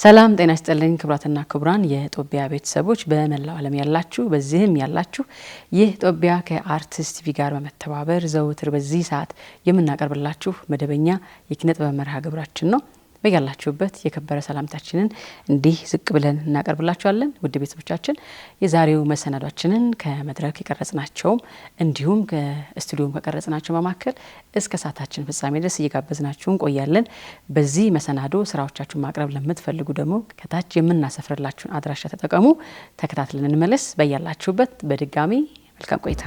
ሰላም ጤና ይስጥልኝ ክብራትና ክቡራን የጦቢያ ቤተሰቦች በመላው ዓለም ያላችሁ በዚህም ያላችሁ ይህ ጦቢያ ከአርቲስት ቲቪ ጋር በመተባበር ዘውትር በዚህ ሰዓት የምናቀርብላችሁ መደበኛ የኪነ ጥበብ መርሃ ግብራችን ነው። በያላችሁበት የከበረ ሰላምታችንን እንዲህ ዝቅ ብለን እናቀርብላችኋለን። ውድ ቤተሰቦቻችን የዛሬው መሰናዷችንን ከመድረክ የቀረጽናቸው እንዲሁም ከስቱዲዮም ከቀረጽናቸው በማከል እስከ ሰዓታችን ፍጻሜ ድረስ እየጋበዝናችሁ እንቆያለን። በዚህ መሰናዶ ስራዎቻችሁን ማቅረብ ለምትፈልጉ ደግሞ ከታች የምናሰፍርላችሁን አድራሻ ተጠቀሙ። ተከታትለን እንመለስ። በያላችሁበት በድጋሚ መልካም ቆይታ።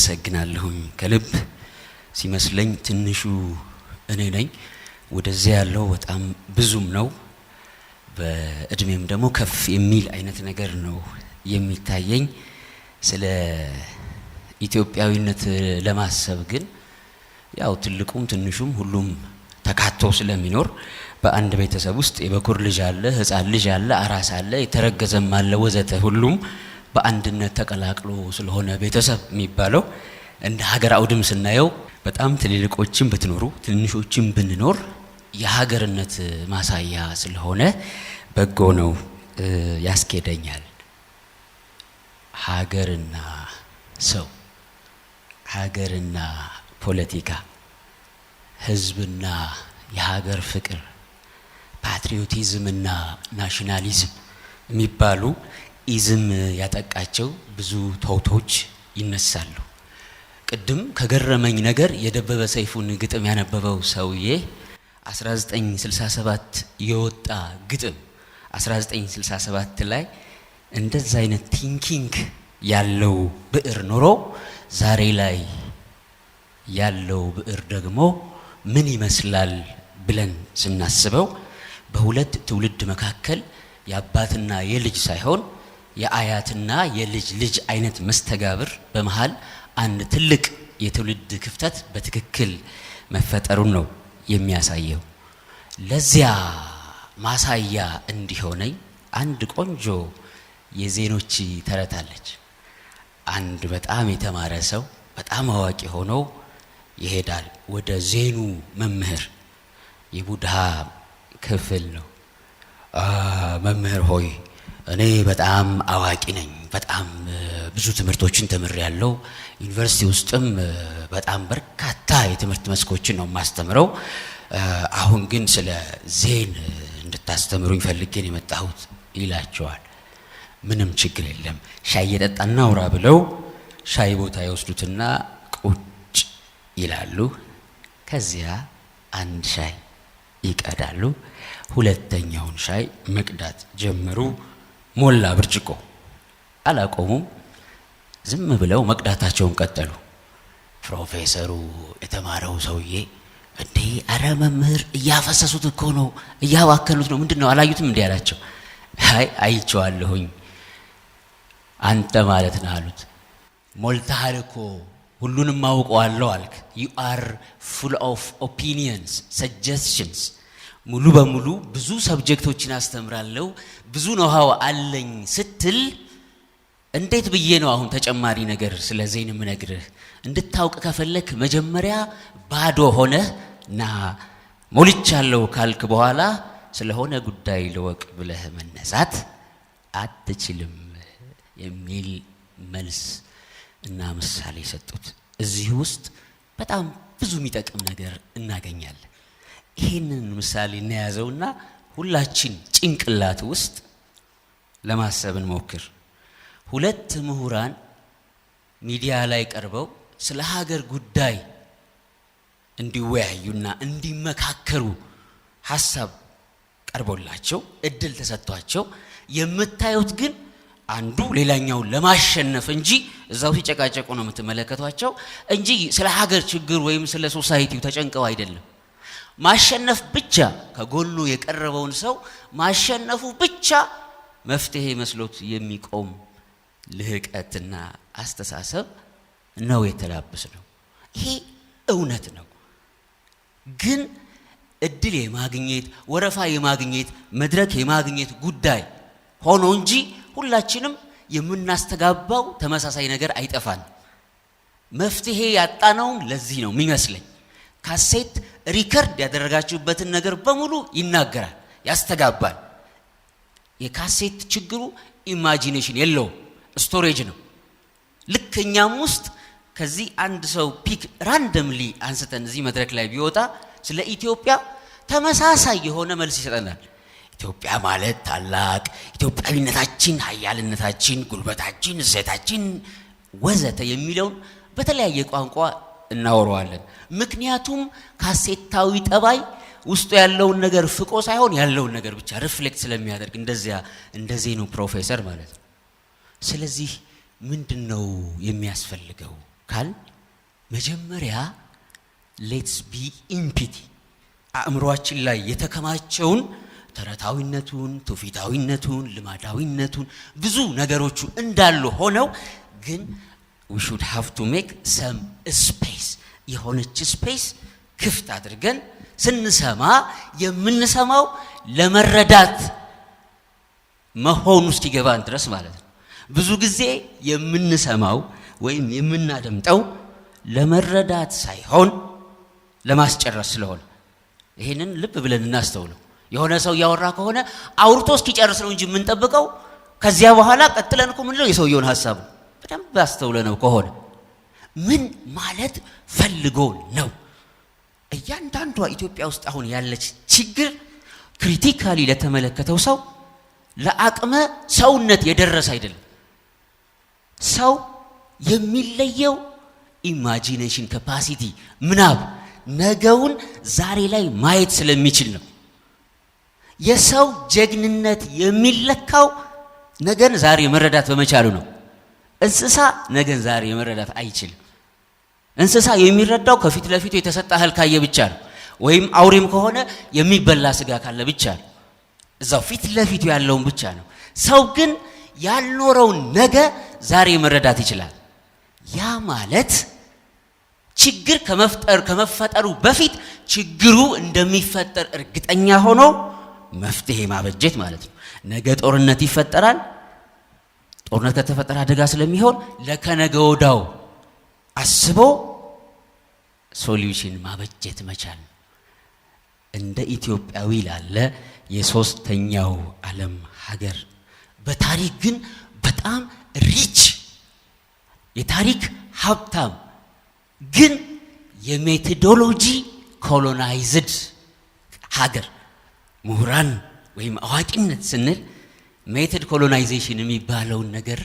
አመሰግናለሁኝ ከልብ ሲመስለኝ ትንሹ እኔ ነኝ ወደዚያ ያለው በጣም ብዙም ነው በእድሜም ደግሞ ከፍ የሚል አይነት ነገር ነው የሚታየኝ ስለ ኢትዮጵያዊነት ለማሰብ ግን ያው ትልቁም ትንሹም ሁሉም ተካቶ ስለሚኖር በአንድ ቤተሰብ ውስጥ የበኩር ልጅ አለ ህፃን ልጅ አለ አራስ አለ የተረገዘም አለ ወዘተ ሁሉም በአንድነት ተቀላቅሎ ስለሆነ ቤተሰብ የሚባለው እንደ ሀገር አውድም ስናየው በጣም ትልልቆችም ብትኖሩ ትንሾችም ብንኖር የሀገርነት ማሳያ ስለሆነ በጎ ነው ያስኬደኛል ሀገርና ሰው ሀገርና ፖለቲካ ህዝብና የሀገር ፍቅር ፓትሪዮቲዝምና ናሽናሊዝም የሚባሉ ኢዝም ያጠቃቸው ብዙ ተውቶች ይነሳሉ ቅድም ከገረመኝ ነገር የደበበ ሰይፉን ግጥም ያነበበው ሰውዬ 1967 የወጣ ግጥም 1967 ላይ እንደዛ አይነት ቲንኪንግ ያለው ብዕር ኖሮ ዛሬ ላይ ያለው ብዕር ደግሞ ምን ይመስላል ብለን ስናስበው በሁለት ትውልድ መካከል የአባትና የልጅ ሳይሆን የአያትና የልጅ ልጅ አይነት መስተጋብር በመሃል አንድ ትልቅ የትውልድ ክፍተት በትክክል መፈጠሩን ነው የሚያሳየው ለዚያ ማሳያ እንዲሆነኝ አንድ ቆንጆ የዜኖች ተረታለች አንድ በጣም የተማረ ሰው በጣም አዋቂ ሆኖ ይሄዳል ወደ ዜኑ መምህር የቡድሃ ክፍል ነው መምህር ሆይ እኔ በጣም አዋቂ ነኝ በጣም ብዙ ትምህርቶችን ተምሬያለሁ ዩኒቨርሲቲ ውስጥም በጣም በርካታ የትምህርት መስኮችን ነው ማስተምረው አሁን ግን ስለ ዜን እንድታስተምሩኝ ፈልጌን የመጣሁት ይላቸዋል ምንም ችግር የለም ሻይ እየጠጣና አውራ ብለው ሻይ ቦታ ይወስዱትና ቁጭ ይላሉ ከዚያ አንድ ሻይ ይቀዳሉ ሁለተኛውን ሻይ መቅዳት ጀመሩ ሞላ ብርጭቆ አላቆሙም ዝም ብለው መቅዳታቸውን ቀጠሉ ፕሮፌሰሩ የተማረው ሰውዬ እንዴ አረ መምህር እያፈሰሱት እኮ ነው እያዋከሉት ነው ምንድነው አላዩትም እንዴ ያላቸው አይ አይቼዋለሁኝ አንተ ማለት ነው አሉት ሞልተሃል እኮ ሁሉንም አውቀዋለሁ አልክ you are full of opinions suggestions ሙሉ በሙሉ ብዙ ሰብጀክቶችን አስተምራለሁ ብዙ ነው አለኝ ስትል እንዴት ብዬ ነው አሁን ተጨማሪ ነገር ስለ ዜን ምነግርህ እንድታውቅ ከፈለክ መጀመሪያ ባዶ ሆነ ና ሞልቻለሁ ካልክ በኋላ ስለሆነ ጉዳይ ለወቅ ብለህ መነሳት አትችልም የሚል መልስ እና ምሳሌ ሰጡት እዚህ ውስጥ በጣም ብዙ የሚጠቅም ነገር እናገኛለን ይሄንን ምሳሌ እናያዘውና ሁላችን ጭንቅላት ውስጥ ለማሰብ እንሞክር ሁለት ምሁራን ሚዲያ ላይ ቀርበው ስለ ሀገር ጉዳይ እንዲወያዩና እንዲመካከሩ ሐሳብ ቀርቦላቸው እድል ተሰጥቷቸው የምታዩት ግን አንዱ ሌላኛው ለማሸነፍ እንጂ እዛው ሲጨቃጨቁ ነው የምትመለከቷቸው እንጂ ስለ ሀገር ችግር ወይም ስለ ሶሳይቲው ተጨንቀው አይደለም ማሸነፍ ብቻ ከጎኑ የቀረበውን ሰው ማሸነፉ ብቻ መፍትሄ መስሎት የሚቆም ልህቀትና አስተሳሰብ ነው የተላበሰ ነው ይሄ እውነት ነው ግን እድል የማግኘት ወረፋ የማግኘት መድረክ የማግኘት ጉዳይ ሆኖ እንጂ ሁላችንም የምናስተጋባው ተመሳሳይ ነገር አይጠፋን መፍትሄ ያጣነው ለዚህ ነው የሚመስለኝ ካሴት ሪከርድ ያደረጋችሁበትን ነገር በሙሉ ይናገራል ያስተጋባል የካሴት ችግሩ ኢማጂኔሽን የለው ስቶሬጅ ነው ልክኛም ውስጥ ከዚህ አንድ ሰው ፒክ ራንደምሊ አንስተን እዚህ መድረክ ላይ ቢወጣ ስለ ኢትዮጵያ ተመሳሳይ የሆነ መልስ ይሰጠናል ኢትዮጵያ ማለት ታላቅ ኢትዮጵያዊነታችን ኃያልነታችን ጉልበታችን እሴታችን ወዘተ የሚለውን በተለያየ ቋንቋ እናወራዋለን ምክንያቱም ካሴታዊ ጠባይ ውስጡ ያለውን ነገር ፍቆ ሳይሆን ያለውን ነገር ብቻ ሪፍሌክት ስለሚያደርግ እንደዚያ እንደዚህ ነው ፕሮፌሰር ማለት ነው ስለዚህ ምንድነው የሚያስፈልገው ካል መጀመሪያ ሌትስ ቢ ኢምፒቲ አእምሮአችን ላይ የተከማቸውን ተረታዊነቱን ትውፊታዊነቱን ልማዳዊነቱን ብዙ ነገሮቹ እንዳሉ ሆነው ግን we should have to make some space የሆነች ስፔስ ክፍት አድርገን ስንሰማ የምንሰማው ለመረዳት መሆኑ እስኪገባን ድረስ ማለት ነው። ብዙ ጊዜ የምንሰማው ወይም የምናደምጠው ለመረዳት ሳይሆን ለማስጨረስ ስለሆነ ይሄንን ልብ ብለን እናስተውለው። የሆነ ሰው ያወራ ከሆነ አውርቶ እስኪጨርስ ነው እንጂ የምንጠብቀው ከዚያ በኋላ ቀጥለን እኮ ምንለው የሰውየውን ሐሳብ በደንብ አስተውለነው ከሆነ ምን ማለት ፈልጎ ነው። እያንዳንዷ ኢትዮጵያ ውስጥ አሁን ያለች ችግር ክሪቲካሊ ለተመለከተው ሰው ለአቅመ ሰውነት የደረሰ አይደለም። ሰው የሚለየው ኢማጂኔሽን ካፓሲቲ ምናብ ነገውን ዛሬ ላይ ማየት ስለሚችል ነው። የሰው ጀግንነት የሚለካው ነገን ዛሬ መረዳት በመቻሉ ነው። እንስሳ ነገን ዛሬ መረዳት አይችልም። እንስሳ የሚረዳው ከፊት ለፊቱ የተሰጠ እህል ካየ ብቻ ነው። ወይም አውሬም ከሆነ የሚበላ ስጋ ካለ ብቻ ነው። እዛው ፊት ለፊቱ ያለውን ብቻ ነው። ሰው ግን ያልኖረውን ነገ ዛሬ መረዳት ይችላል። ያ ማለት ችግር ከመፈጠሩ በፊት ችግሩ እንደሚፈጠር እርግጠኛ ሆኖ መፍትሄ ማበጀት ማለት ነው። ነገ ጦርነት ይፈጠራል። ጦርነት ከተፈጠረ አደጋ ስለሚሆን ለከነገ ወዳው አስቦ ሶሉሽን ማበጀት መቻል ነው። እንደ ኢትዮጵያዊ ላለ የሶስተኛው ዓለም ሀገር በታሪክ ግን በጣም ሪች የታሪክ ሀብታም ግን የሜቶዶሎጂ ኮሎናይዝድ ሀገር ምሁራን ወይም አዋቂነት ስንል ሜቶድ ኮሎናይዜሽን የሚባለውን ነገር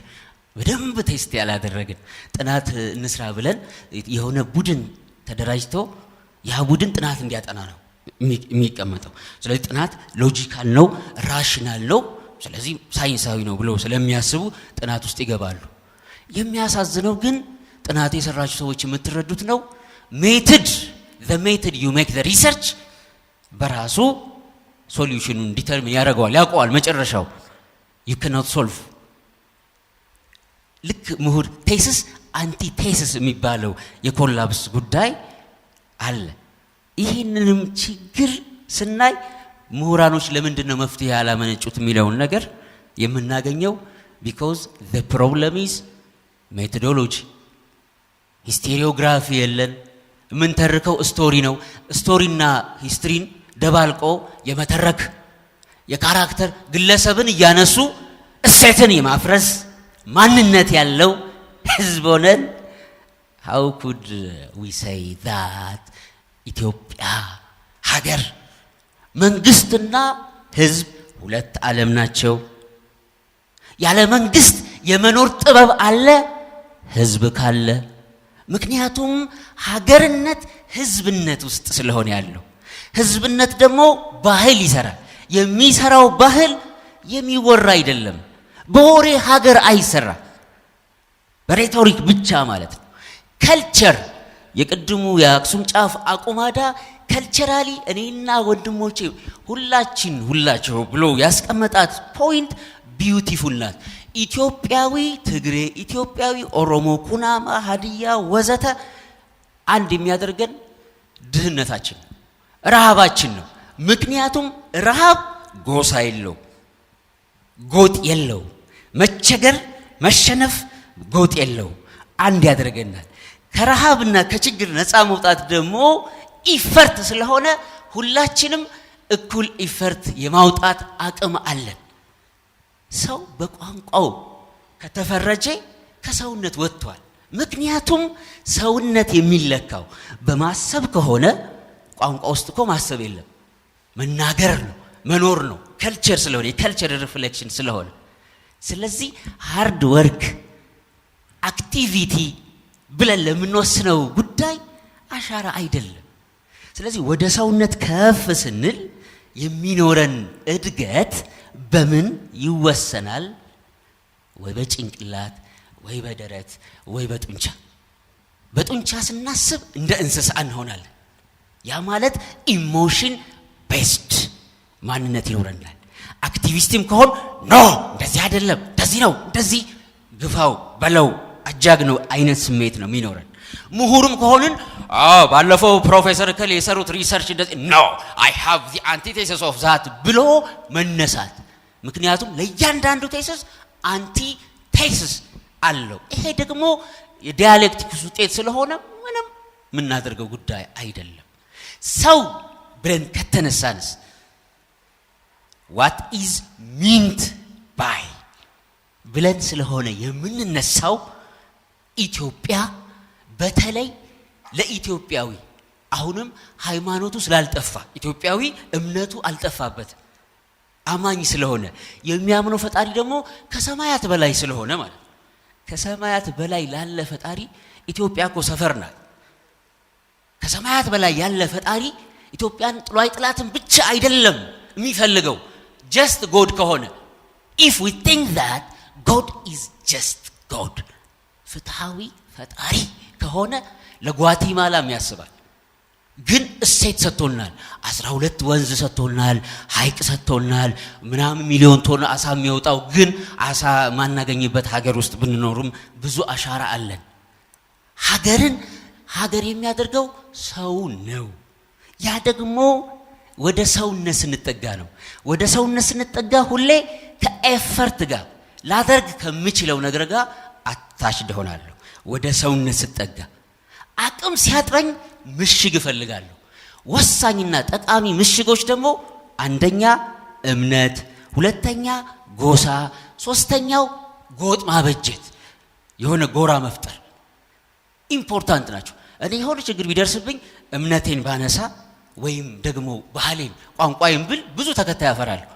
በደንብ ቴስት ያላደረግን ጥናት እንስራ ብለን የሆነ ቡድን ተደራጅቶ ያ ቡድን ጥናት እንዲያጠና ነው የሚቀመጠው። ስለዚህ ጥናት ሎጂካል ነው፣ ራሽናል ነው፣ ስለዚህ ሳይንሳዊ ነው ብለው ስለሚያስቡ ጥናት ውስጥ ይገባሉ። የሚያሳዝነው ግን ጥናት የሰራችሁ ሰዎች የምትረዱት ነው ሜቶድ the method you make the research በራሱ ሶሉሽኑን ዲተርሚን ያደርገዋል፣ ያውቀዋል መጨረሻው you cannot solve። ልክ ምሁር ቴሲስ አንቲ ቴሲስ የሚባለው የኮላፕስ ጉዳይ አለ። ይህንንም ችግር ስናይ ምሁራኖች ለምንድነው መፍትሄ ያላመነጩት የሚለውን ነገር የምናገኘው because the problem is methodology። ሂስቶሪዮግራፊ የለን፣ የምንተርከው ስቶሪ ነው። ስቶሪና ሂስትሪን ደባልቆ የመተረክ የካራክተር ግለሰብን እያነሱ እሴትን የማፍረስ ማንነት ያለው ህዝብ ሆነን how could we say that ኢትዮጵያ ሀገር መንግስትና ህዝብ ሁለት ዓለም ናቸው። ያለ መንግስት የመኖር ጥበብ አለ ህዝብ ካለ። ምክንያቱም ሀገርነት ህዝብነት ውስጥ ስለሆነ ያለው። ህዝብነት ደግሞ ባህል ይሰራል። የሚሰራው ባህል የሚወራ አይደለም። በወሬ ሀገር አይሰራ፣ በሬቶሪክ ብቻ ማለት ነው። ከልቸር የቅድሙ የአክሱም ጫፍ አቁማዳ ከልቸራሊ እኔና ወንድሞቼ ሁላችሁ ብሎ ያስቀመጣት ፖይንት ቢዩቲፉል ናት። ኢትዮጵያዊ ትግሬ፣ ኢትዮጵያዊ ኦሮሞ፣ ኩናማ፣ ሀዲያ ወዘተ አንድ የሚያደርገን ድህነታችን ነው፣ ረሃባችን ነው። ምክንያቱም ረሃብ ጎሳ የለው፣ ጎጥ የለው፣ መቸገር መሸነፍ ጎጥ የለው፣ አንድ ያደርገናል። ከረሃብና ከችግር ነፃ መውጣት ደግሞ ኢፈርት ስለሆነ ሁላችንም እኩል ኢፈርት የማውጣት አቅም አለን። ሰው በቋንቋው ከተፈረጀ ከሰውነት ወጥቷል። ምክንያቱም ሰውነት የሚለካው በማሰብ ከሆነ ቋንቋ ውስጥ እኮ ማሰብ የለም፣ መናገር ነው፣ መኖር ነው። ከልቸር ስለሆነ የከልቸር ሪፍሌክሽን ስለሆነ ስለዚህ ሃርድ ወርክ አክቲቪቲ ብለን ለምንወስነው ጉዳይ አሻራ አይደለም። ስለዚህ ወደ ሰውነት ከፍ ስንል የሚኖረን እድገት በምን ይወሰናል? ወይ በጭንቅላት ወይ በደረት ወይ በጡንቻ። በጡንቻ ስናስብ እንደ እንስሳ እንሆናለን። ያ ማለት ኢሞሽን ቤስድ ማንነት ይኖረናል። አክቲቪስትም ከሆን ኖ እንደዚህ አይደለም እንደዚህ ነው እንደዚህ ግፋው በለው አጃግነው አይነት ስሜት ነው የሚኖረን። ምሁሩም ከሆንን ባለፈው ፕሮፌሰር ከሌ የሰሩት ሪሰርች እንደዚህ ኖ አይ ሃቭ ዘ አንቲቴሲስ ኦፍ ዛት ብሎ መነሳት። ምክንያቱም ለእያንዳንዱ ቴሲስ አንቲ ቴሲስ አለው። ይሄ ደግሞ የዲያሌክቲክስ ውጤት ስለሆነ ምንም የምናደርገው ጉዳይ አይደለም። ሰው ብለን ከተነሳንስ what is meant by ብለን ስለሆነ የምንነሳው ኢትዮጵያ በተለይ ለኢትዮጵያዊ አሁንም ሃይማኖቱ ስላልጠፋ ኢትዮጵያዊ እምነቱ አልጠፋበትም አማኝ ስለሆነ የሚያምነው ፈጣሪ ደግሞ ከሰማያት በላይ ስለሆነ ማለት ከሰማያት በላይ ላለ ፈጣሪ ኢትዮጵያ እኮ ሰፈር ናት። ከሰማያት በላይ ያለ ፈጣሪ ኢትዮጵያን ጥሎ አይጥላትም ብቻ አይደለም የሚፈልገው just God ከሆነ if we think that God is just God ፍትሃዊ ፈጣሪ ከሆነ ለጓቲማላም ያስባል። ግን እሴት ሰጥቶናል። 12 ወንዝ ሰጥቶናል፣ ሐይቅ ሰጥቶናል፣ ምናምን ሚሊዮን ቶን አሳ የሚወጣው ግን አሳ ማናገኝበት ሀገር ውስጥ ብንኖርም ብዙ አሻራ አለን። ሀገርን ሀገር የሚያደርገው ሰው ነው። ያ ደግሞ ወደ ሰውነት ስንጠጋ ነው። ወደ ሰውነት ስንጠጋ ሁሌ ከኤፈርት ጋር ላደርግ ከምችለው ነገር ጋር አታችድ ሆናለሁ። ወደ ሰውነት ስጠጋ አቅም ሲያጥረኝ ምሽግ እፈልጋለሁ። ወሳኝና ጠቃሚ ምሽጎች ደግሞ አንደኛ እምነት፣ ሁለተኛ ጎሳ፣ ሶስተኛው ጎጥ ማበጀት፣ የሆነ ጎራ መፍጠር ኢምፖርታንት ናቸው። እኔ የሆነ ችግር ቢደርስብኝ እምነቴን ባነሳ ወይም ደግሞ ባህሌን ቋንቋዬን ብል ብዙ ተከታይ አፈራለሁ።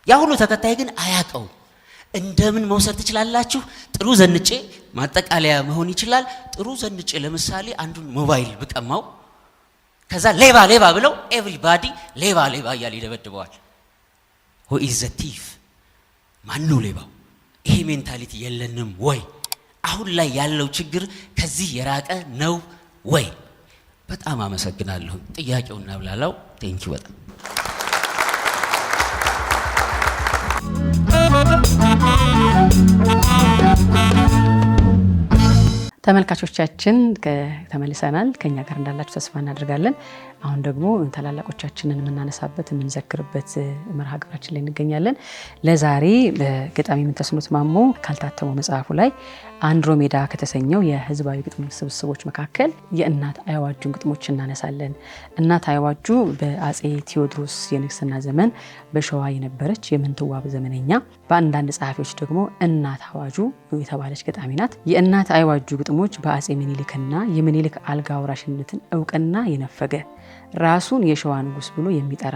ያ ሁሉ ተከታይ ግን አያቀው። እንደምን መውሰድ ትችላላችሁ? ጥሩ ዘንጬ ማጠቃለያ መሆን ይችላል። ጥሩ ዘንጬ ለምሳሌ አንዱን ሞባይል ብቀማው ከዛ ሌባ ሌባ ብለው ኤቭሪባዲ ሌባ ሌባ እያለ ይደበድበዋል። who is the thief? ማነው ሌባው? ይሄ ሜንታሊቲ የለንም ወይ? አሁን ላይ ያለው ችግር ከዚህ የራቀ ነው ወይ? በጣም አመሰግናለሁ። ጥያቄውና ብላላው ቴንኪው በጣም ተመልካቾቻችን ተመልሰናል። ከኛ ጋር እንዳላችሁ ተስፋ እናደርጋለን። አሁን ደግሞ ታላላቆቻችንን የምናነሳበት የምንዘክርበት መርሃ ግብራችን ላይ እንገኛለን። ለዛሬ በገጣሚ ምንተስኖት ማሞ ካልታተመው መጽሐፉ ላይ አንድሮሜዳ ከተሰኘው የህዝባዊ ግጥም ስብስቦች መካከል የእናት አይዋጁን ግጥሞች እናነሳለን። እናት አይዋጁ በአጼ ቴዎድሮስ የንግስና ዘመን በሸዋ የነበረች የምንትዋብ ዘመነኛ፣ በአንዳንድ ጸሐፊዎች ደግሞ እናት አዋጁ የተባለች ገጣሚ ናት። የእናት አይዋጁ ግጥሞች በአጼ ምኒልክና የምኒልክ አልጋ ወራሽነትን እውቅና የነፈገ ራሱን የሸዋ ንጉስ ብሎ የሚጠራ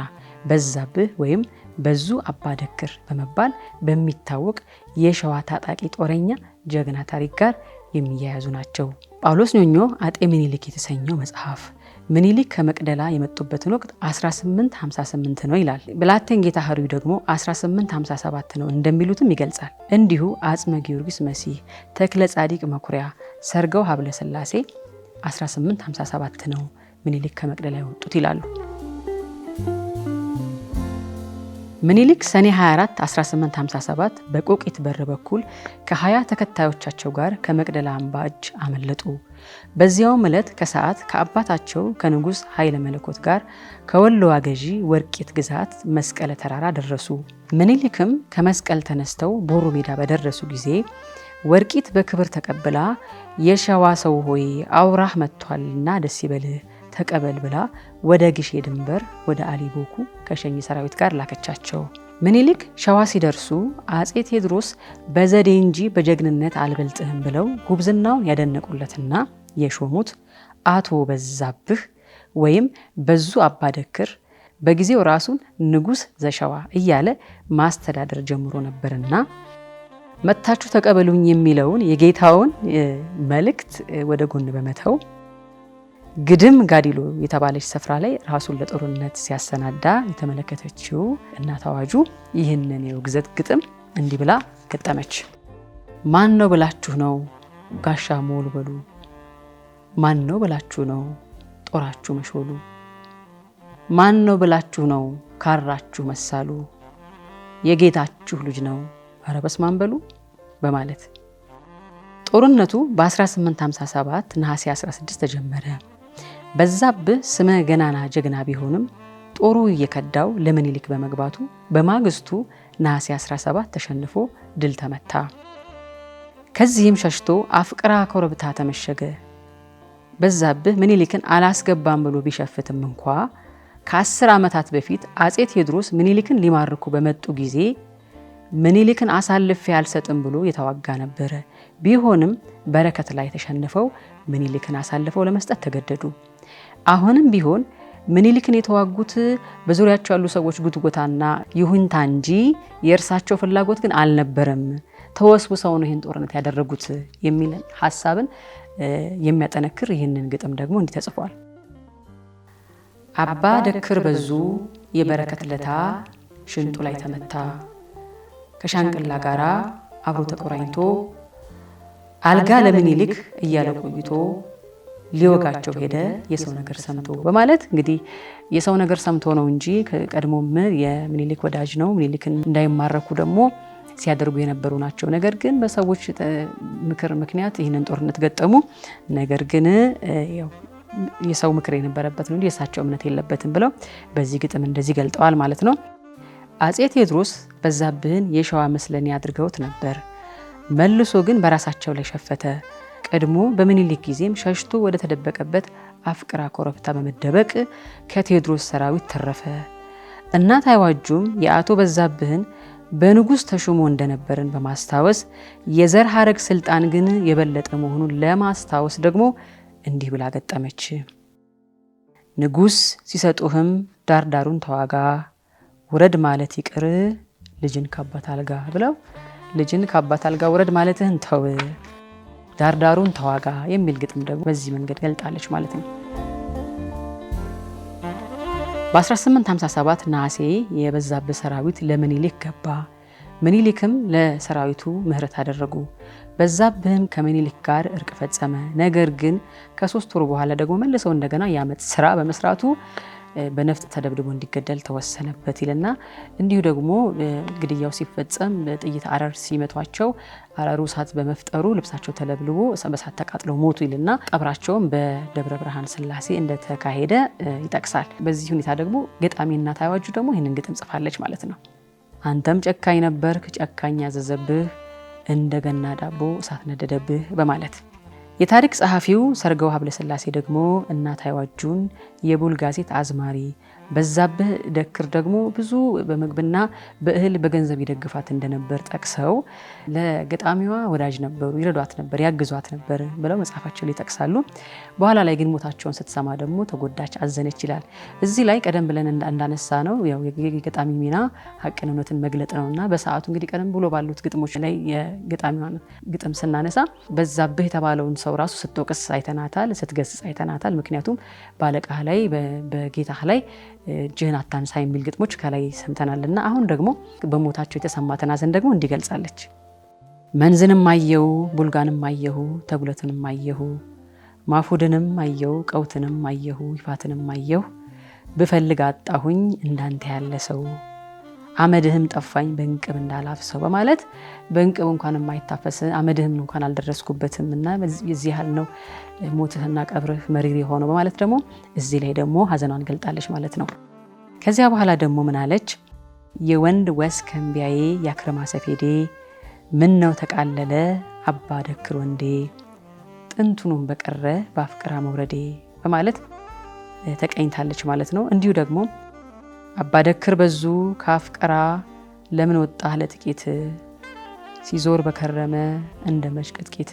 በዛብህ ወይም በዙ አባደክር በመባል በሚታወቅ የሸዋ ታጣቂ ጦረኛ ጀግና ታሪክ ጋር የሚያያዙ ናቸው። ጳውሎስ ኞኞ አጤ ምኒልክ የተሰኘው መጽሐፍ ምኒልክ ከመቅደላ የመጡበትን ወቅት 1858 ነው ይላል። ብላቴን ጌታ ሀሩይ ደግሞ 1857 ነው እንደሚሉትም ይገልጻል። እንዲሁ አጽመ ጊዮርጊስ መሲህ፣ ተክለ ጻዲቅ መኩሪያ፣ ሰርገው ሀብለ ስላሴ 1857 ነው ምኒልክ ከመቅደላ የወጡት ይላሉ። ምኒልክ ሰኔ 24 1857 በቆቂት በር በኩል ከ20 ተከታዮቻቸው ጋር ከመቅደላ አምባ እጅ አመለጡ። በዚያውም ዕለት ከሰዓት ከአባታቸው ከንጉስ ኃይለ መለኮት ጋር ከወሎ አገዢ ወርቂት ግዛት መስቀለ ተራራ ደረሱ። ምኒልክም ከመስቀል ተነስተው ቦሩ ሜዳ በደረሱ ጊዜ ወርቂት በክብር ተቀብላ የሸዋ ሰው ሆይ አውራህ መጥቷልና ደስ ይበልህ ተቀበል ብላ ወደ ግሼ ድንበር ወደ አሊቦኩ ከሸኝ ሰራዊት ጋር ላከቻቸው። ምኒልክ ሸዋ ሲደርሱ አጼ ቴዎድሮስ በዘዴ እንጂ በጀግንነት አልበልጥህም ብለው ጉብዝናውን ያደነቁለትና የሾሙት አቶ በዛብህ ወይም በዙ አባደክር በጊዜው ራሱን ንጉስ ዘሸዋ እያለ ማስተዳደር ጀምሮ ነበርና መታችሁ ተቀበሉኝ የሚለውን የጌታውን መልእክት ወደ ጎን በመተው ግድም ጋዲሎ የተባለች ስፍራ ላይ ራሱን ለጦርነት ሲያሰናዳ የተመለከተችው እናት አዋጁ ይህንን የውግዘት ግጥም እንዲህ ብላ ገጠመች። ማን ነው ብላችሁ ነው ጋሻ ሞሉ በሉ፣ ማን ነው ብላችሁ ነው ጦራችሁ መሾሉ? ማን ነው ብላችሁ ነው ካራችሁ መሳሉ? የጌታችሁ ልጅ ነው ኧረ በስመ አብ በሉ በማለት ጦርነቱ በ1857 ነሐሴ 16 ተጀመረ። በዛብህ ስመ ገናና ጀግና ቢሆንም ጦሩ እየከዳው ለምኒልክ በመግባቱ በማግስቱ ነሐሴ 17 ተሸንፎ ድል ተመታ። ከዚህም ሸሽቶ አፍቅራ ኮረብታ ተመሸገ። በዛብህ ምኒልክን አላስገባም ብሎ ቢሸፍትም እንኳ ከ10 ዓመታት በፊት አጼ ቴዎድሮስ ምኒልክን ሊማርኩ በመጡ ጊዜ ምኒልክን አሳልፌ አልሰጥም ብሎ የተዋጋ ነበረ። ቢሆንም በረከት ላይ ተሸንፈው ምኒልክን አሳልፈው ለመስጠት ተገደዱ። አሁንም ቢሆን ምኒልክን የተዋጉት በዙሪያቸው ያሉ ሰዎች ጉትጎታና ይሁንታ እንጂ የእርሳቸው ፍላጎት ግን አልነበረም። ተወስውሰው ነው ይህን ጦርነት ያደረጉት የሚል ሐሳብን የሚያጠነክር ይህንን ግጥም ደግሞ እንዲህ ተጽፏል። አባ ደክር በዙ የበረከት ለታ ሽንጡ ላይ ተመታ፣ ከሻንቅላ ጋራ አብሮ ተቆራኝቶ አልጋ ለምኒልክ እያለ ቆይቶ ሊወጋቸው ሄደ የሰው ነገር ሰምቶ በማለት እንግዲህ የሰው ነገር ሰምቶ ነው እንጂ ቀድሞም የምኒልክ ወዳጅ ነው። ምኒልክን እንዳይማረኩ ደግሞ ሲያደርጉ የነበሩ ናቸው። ነገር ግን በሰዎች ምክር ምክንያት ይህንን ጦርነት ገጠሙ። ነገር ግን ያው የሰው ምክር የነበረበት ነው እንጂ የሳቸው እምነት የለበትም ብለው በዚህ ግጥም እንደዚህ ገልጠዋል ማለት ነው። አጼ ቴዎድሮስ በዛብህን የሸዋ መስለኔ አድርገውት ነበር። መልሶ ግን በራሳቸው ላይ ሸፈተ። ቀድሞ በምኒልክ ጊዜም ሸሽቶ ወደ ተደበቀበት አፍቅራ ኮረብታ በመደበቅ ከቴዎድሮስ ሰራዊት ተረፈ። እናት አይዋጁም የአቶ በዛብህን በንጉስ ተሹሞ እንደነበርን በማስታወስ የዘር ሐረግ ስልጣን ግን የበለጠ መሆኑን ለማስታወስ ደግሞ እንዲህ ብላ ገጠመች። ንጉስ ሲሰጡህም ዳርዳሩን ተዋጋ፣ ውረድ ማለት ይቅር ልጅን ካባት አልጋ ብለው ልጅን ካባት አልጋ ውረድ ማለትህን ተው፣ ዳርዳሩን ተዋጋ የሚል ግጥም ደግሞ በዚህ መንገድ ገልጣለች ማለት ነው። በ1857 ነሐሴ የበዛብህ ሰራዊት ለምኒልክ ገባ። ምኒልክም ለሰራዊቱ ምህረት አደረጉ። በዛብህም ከምኒልክ ጋር እርቅ ፈጸመ። ነገር ግን ከ3 ወር በኋላ ደግሞ መልሰው እንደገና የዓመት ስራ በመስራቱ በነፍጥ ተደብድቦ እንዲገደል ተወሰነበት ይልና እንዲሁ ደግሞ ግድያው ሲፈጸም ጥይት አረር ሲመቷቸው አረሩ እሳት በመፍጠሩ ልብሳቸው ተለብልቦ በእሳት ተቃጥለው ሞቱ ይልና ቀብራቸውም በደብረ ብርሃን ስላሴ እንደተካሄደ ይጠቅሳል። በዚህ ሁኔታ ደግሞ ገጣሚ እናት አይዋጁ ደግሞ ይህንን ግጥም ጽፋለች ማለት ነው። አንተም ጨካኝ ነበርክ ጨካኝ ያዘዘብህ፣ እንደገና ዳቦ እሳት ነደደብህ በማለት የታሪክ ጸሐፊው ሰርገው ሀብለ ስላሴ ደግሞ እናት አይዋጁን የቡልጋ ሴት አዝማሪ፣ በዛብህ ደክር ደግሞ ብዙ በምግብና በእህል በገንዘብ ይደግፋት እንደነበር ጠቅሰው ለገጣሚዋ ወዳጅ ነበሩ፣ ይረዷት ነበር፣ ያግዟት ነበር ብለው መጽሐፋቸው ላይ ይጠቅሳሉ። በኋላ ላይ ግን ሞታቸውን ስትሰማ ደግሞ ተጎዳች፣ አዘነች ይላል። እዚህ ላይ ቀደም ብለን እንዳነሳ ነው ያው የገጣሚ ሚና ሀቅን እውነትን መግለጥ ነውና በሰዓቱ እንግዲህ ቀደም ብሎ ባሉት ግጥሞች ላይ የገጣሚዋን ግጥም ስናነሳ በዛብህ የተባለውን ሰው ራሱ ስትወቅስ አይተናታል፣ ስትገስጽ አይተናታል። ምክንያቱም ባለቃህ ላይ በጌታህ ላይ እጅህን አታንሳ የሚል ግጥሞች ከላይ ሰምተናልና አሁን ደግሞ በሞታቸው የተሰማትን ሐዘን ደግሞ እንዲገልጻለች። መንዝንም አየሁ ቡልጋንም አየሁ ተጉለትንም አየሁ ማፉድንም አየሁ ቀውትንም አየሁ ይፋትንም አየሁ ብፈልግ አጣሁኝ እንዳንተ ያለ ሰው አመድህም ጠፋኝ በእንቅብ እንዳላፍሰው በማለት በእንቅብ እንኳን የማይታፈስ አመድህም እንኳን አልደረስኩበትም እና የዚህ ያህል ነው ሞትህና ቀብርህ መሪር የሆነው በማለት ደግሞ እዚህ ላይ ደግሞ ሐዘኗን ገልጣለች ማለት ነው። ከዚያ በኋላ ደግሞ ምን አለች? የወንድ ወስ ከንቢያዬ ያክረማ ሰፌዴ ምን ነው ተቃለለ አባ ደክር ወንዴ ጥንቱንም በቀረ በአፍቅራ መውረዴ በማለት ተቀኝታለች ማለት ነው። እንዲሁ ደግሞ አባ ደክር በዙ ካፍቀራ ለምን ወጣህ ለጥቂት ሲዞር በከረመ እንደ መሽቅጥቂት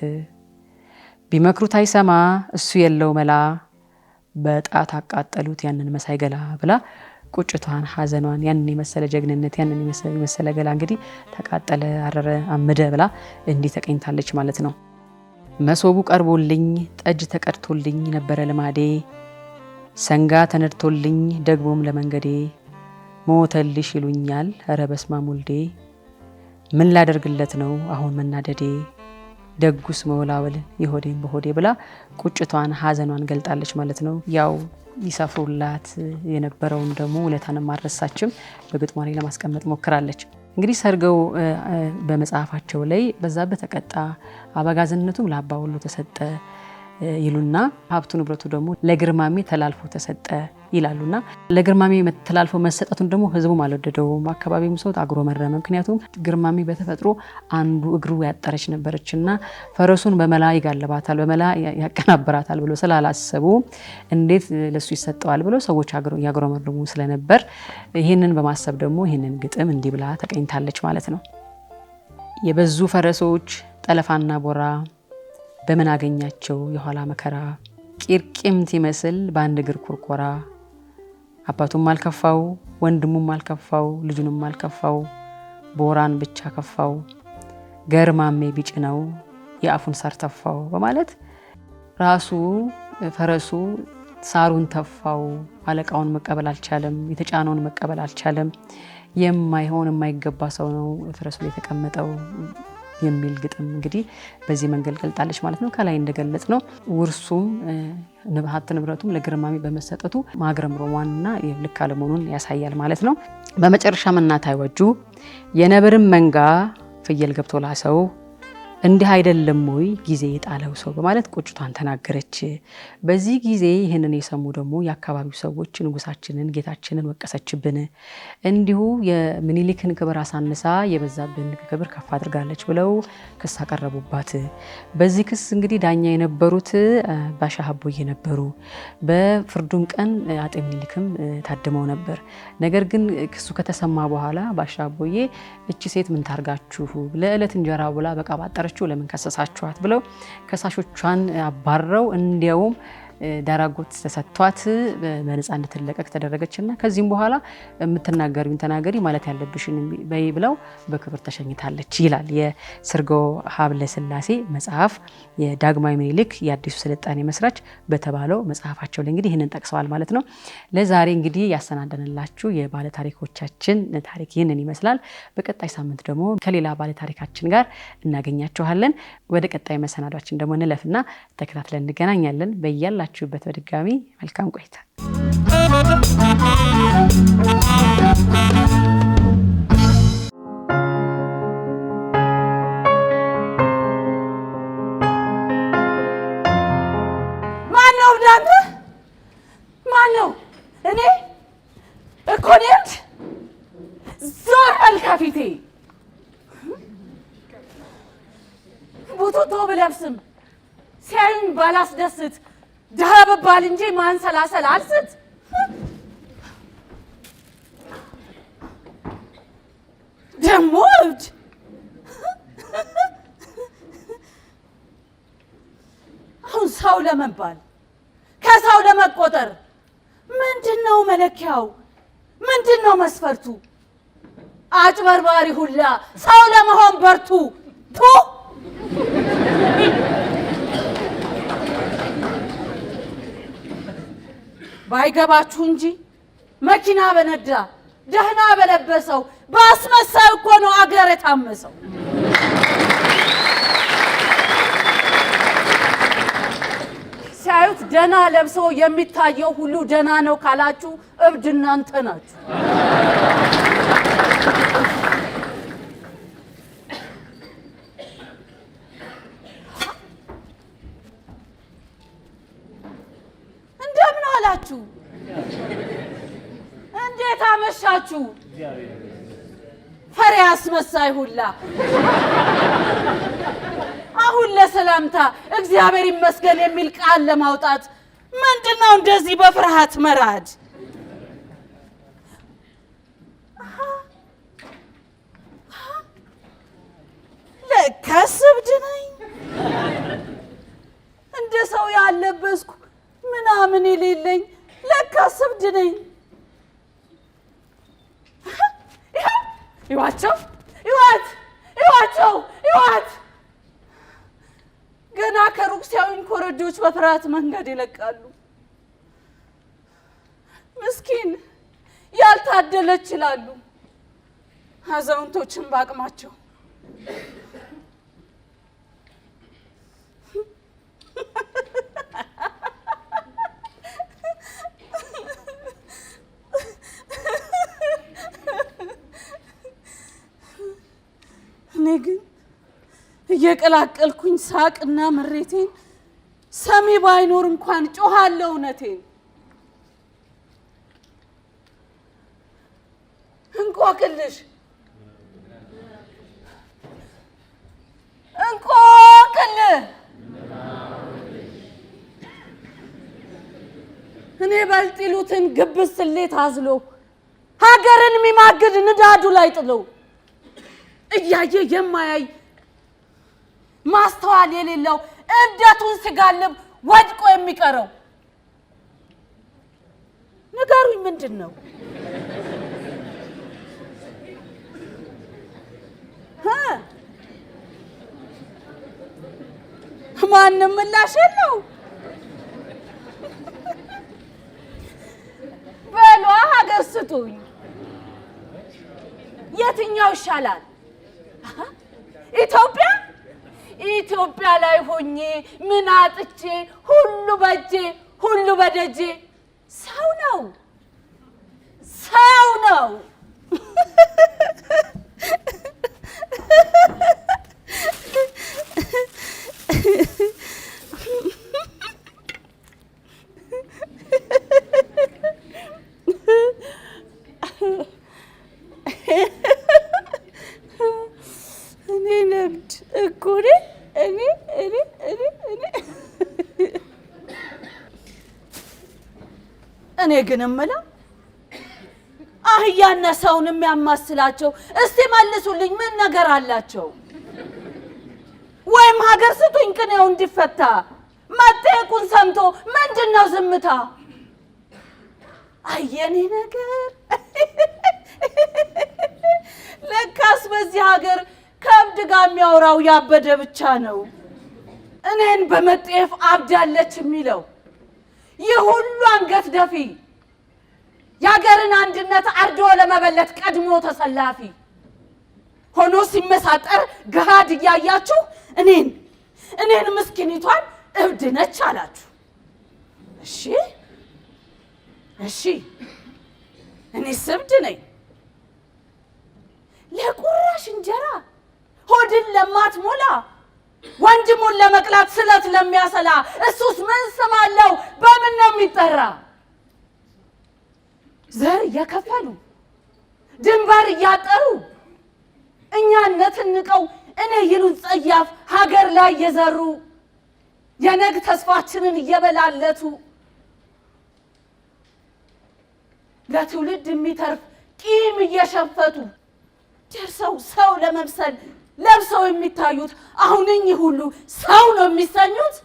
ቢመክሩት አይሰማ እሱ የለው መላ በጣት አቃጠሉት ያንን መሳይ ገላ ብላ ቁጭቷን ሐዘኗን ያንን የመሰለ ጀግንነት ያንን የመሰለ ገላ እንግዲህ ተቃጠለ አረረ አመደ ብላ እንዲህ ተቀኝታለች ማለት ነው። መሶቡ ቀርቦልኝ ጠጅ ተቀድቶልኝ ነበረ ልማዴ ሰንጋ ተነድቶልኝ ደግሞም ለመንገዴ ሞተልሽ ይሉኛል ኧረ በስመ አብ ወልዴ ምን ላደርግለት ነው አሁን መናደዴ ደጉስ መወላወል የሆዴን በሆዴ ብላ ቁጭቷን ሀዘኗን ገልጣለች ማለት ነው። ያው ይሰፍሩላት የነበረውን ደግሞ ውለታንም አልረሳችም በግጥሟ ላይ ለማስቀመጥ ሞክራለች። እንግዲህ ሰርገው በመጽሐፋቸው ላይ በዛብህ ተቀጣ፣ አበጋዝነቱም ለአባ ወሎ ተሰጠ ይሉና ሀብቱ ንብረቱ ደግሞ ለግርማሜ ተላልፎ ተሰጠ ይላሉና ለግርማሜ ተላልፎ መሰጠቱን ደግሞ ህዝቡም አልወደደውም። አካባቢውም ሰው አግሮ መረመ። ምክንያቱም ግርማሜ በተፈጥሮ አንዱ እግሩ ያጠረች ነበረችና ፈረሱን በመላ ይጋለባታል፣ በመላ ያቀናብራታል ብሎ ስላላሰቡ እንዴት ለሱ ይሰጠዋል ብሎ ሰዎች ያግሮመረሙ ስለነበር ይህንን በማሰብ ደግሞ ይህንን ግጥም እንዲህ ብላ ተቀኝታለች ማለት ነው። የበዙ ፈረሶች ጠለፋና ቦራ በምን አገኛቸው የኋላ መከራ፣ ቂርቂምት ይመስል በአንድ እግር ኩርኮራ፣ አባቱም አልከፋው ወንድሙም አልከፋው ልጁንም አልከፋው፣ ቦራን ብቻ ከፋው ገርማሜ ቢጭነው የአፉን ሳር ተፋው በማለት ራሱ ፈረሱ ሳሩን ተፋው፣ አለቃውን መቀበል አልቻለም፣ የተጫነውን መቀበል አልቻለም፣ የማይሆን የማይገባ ሰው ነው ፈረሱ ላይ የተቀመጠው የሚል ግጥም እንግዲህ በዚህ መንገድ ገልጣለች ማለት ነው። ከላይ እንደገለጽ ነው ውርሱም ሀብት ንብረቱም ለግርማሜ በመሰጠቱ ማግረምሮሟንና ልክ አለመሆኑን ያሳያል ማለት ነው። በመጨረሻ እናት አይወጁ የነብርም መንጋ ፍየል ገብቶ ላሰው እንዲህ አይደለም ወይ ጊዜ የጣለው ሰው በማለት ቁጭቷን ተናገረች። በዚህ ጊዜ ይህንን የሰሙ ደግሞ የአካባቢው ሰዎች ንጉሳችንን ጌታችንን ወቀሰችብን፣ እንዲሁ የምኒልክን ክብር አሳንሳ የበዛብን ክብር ከፍ አድርጋለች ብለው ክስ አቀረቡባት። በዚህ ክስ እንግዲህ ዳኛ የነበሩት ባሻ ሀቦዬ ነበሩ። በፍርዱም ቀን አጤ ምኒልክም ታድመው ነበር። ነገር ግን ክሱ ከተሰማ በኋላ ባሻ ሀቦዬ እቺ ሴት ምን ታርጋችሁ ለዕለት እንጀራ ብላ በቃ ባጠረችው ለምን ከሰሳችኋት ብለው ከሳሾቿን አባረው እንዲያውም ዳራጎት ተሰጥቷት በነፃ እንድትለቀቅ ተደረገችና ከዚህም በኋላ የምትናገሪውን ተናገሪ ማለት ያለብሽን በይ ብለው በክብር ተሸኝታለች ይላል የስርጎ ሀብለ ስላሴ መጽሐፍ የዳግማዊ ምኒልክ የአዲሱ ስልጣኔ መስራች በተባለው መጽሐፋቸው ላይ እንግዲህ ይህንን ጠቅሰዋል ማለት ነው። ለዛሬ እንግዲህ ያሰናደንላችሁ የባለ ታሪኮቻችን ታሪክ ይህንን ይመስላል። በቀጣይ ሳምንት ደግሞ ከሌላ ባለ ታሪካችን ጋር እናገኛችኋለን። ወደ ቀጣይ መሰናዷችን ደግሞ እንለፍና ተከታትለን እንገናኛለን። በያላችሁበት በድጋሚ መልካም ቆይታ። ማነው ዳንተ? ማነው? እኔ እኮ ነኝ። ዞር በል ከፊቴ። ቡቱቶ ብለብስም ሲያዩኝ ባላስደስት ድሀ ብባል እንጂ ማንሰላሰል አልስት። ደሞ እብድ አሁን ሰው ለመባል ከሰው ለመቆጠር ምንድነው መለኪያው? ምንድነው መስፈርቱ? አጭበርባሪ ሁላ ሰው ለመሆን በርቱ። ቱ ባይገባችሁ እንጂ መኪና በነዳ ደህና በለበሰው በአስመሳይ እኮ ነው አገር የታመሰው። ሲያዩት ደህና ለብሶ የሚታየው ሁሉ ደህና ነው ካላችሁ እብድ እናንተ ናችሁ። እንደምን አላችሁ? እንዴት አመሻችሁ? ፈሪ አስመሳይ ሁላ አሁን ለሰላምታ እግዚአብሔር ይመስገን የሚል ቃል ለማውጣት ምንድነው እንደዚህ በፍርሃት መራድ? ለካስ እብድ ነኝ። እንደ ሰው ያለበስኩ ምናምን የሌለኝ ለካስ እብድ ነኝ። ይዋቸው ይዋት ገና ከሩቅ ሲያዩኝ ኮረጆች በፍርሃት መንገድ ይለቃሉ። ምስኪን ያልታደለች ይላሉ አዛውንቶችን በአቅማቸው። እኔ ግን እየቀላቀልኩኝ ሳቅና ምሬቴን ሰሚ ባይኖር እንኳን ጮሃለሁ እውነቴን። እንቆቅልሽ እኔ በልጢሉትን ግብስ ስሌት አዝሎ ሀገርን የሚማግድ ንዳዱ ላይ ጥሎ እያየ የማያይ ማስተዋል የሌለው እብደቱን ሲጋልብ ወድቆ የሚቀረው ንገሩኝ ምንድን ነው? ማንም ምላሽ የለው። በሏ ሀገር ስጡኝ። የትኛው ይሻላል? ኢትዮጵያ ላይ ሆኜ ምን አጥቼ ሁሉ በጄ ሁሉ በደጄ ሰው ነው። እኔ ነብድ እኮ እኔ ግን እምለው አህያና ሰውን የሚያማስላቸው እስቲ መልሱልኝ፣ ምን ነገር አላቸው? ወይም ሀገር ስጡኝ ቅኔው እንዲፈታ መጠየቁን ሰምቶ ምንድነው ዝምታ? አየኔ ነገር ለካስ በዚህ ሀገር ከብድ ጋር የሚያወራው ያበደ ብቻ ነው። እኔን በመጤፍ አብዳለች የሚለው ይህ ሁሉ አንገት ደፊ የሀገርን አንድነት አርዶ ለመበለት ቀድሞ ተሰላፊ ሆኖ ሲመሳጠር ገሃድ እያያችሁ እኔን ምስኪኒቷን እብድ ነች አላችሁ። እሺ እኔስ እብድ ነኝ። ለቁራሽ እንጀራ ሆድን ለማትሞላ ወንድሙን ለመቅላት ስለት ለሚያሰላ እሱስ ምን ስም አለው? በምን ነው የሚጠራ? ዘር እየከፈሉ ድንበር እያጠሩ እኛነትን ንቀው እኔ ይሉን ጸያፍ ሀገር ላይ የዘሩ የነግ ተስፋችንን እየበላለቱ ለትውልድ የሚተርፍ ቂም እየሸፈቱ ደርሰው ሰው ለመምሰል ለብሰው የሚታዩት አሁን እኚህ ሁሉ ሰው ነው የሚሰኙት።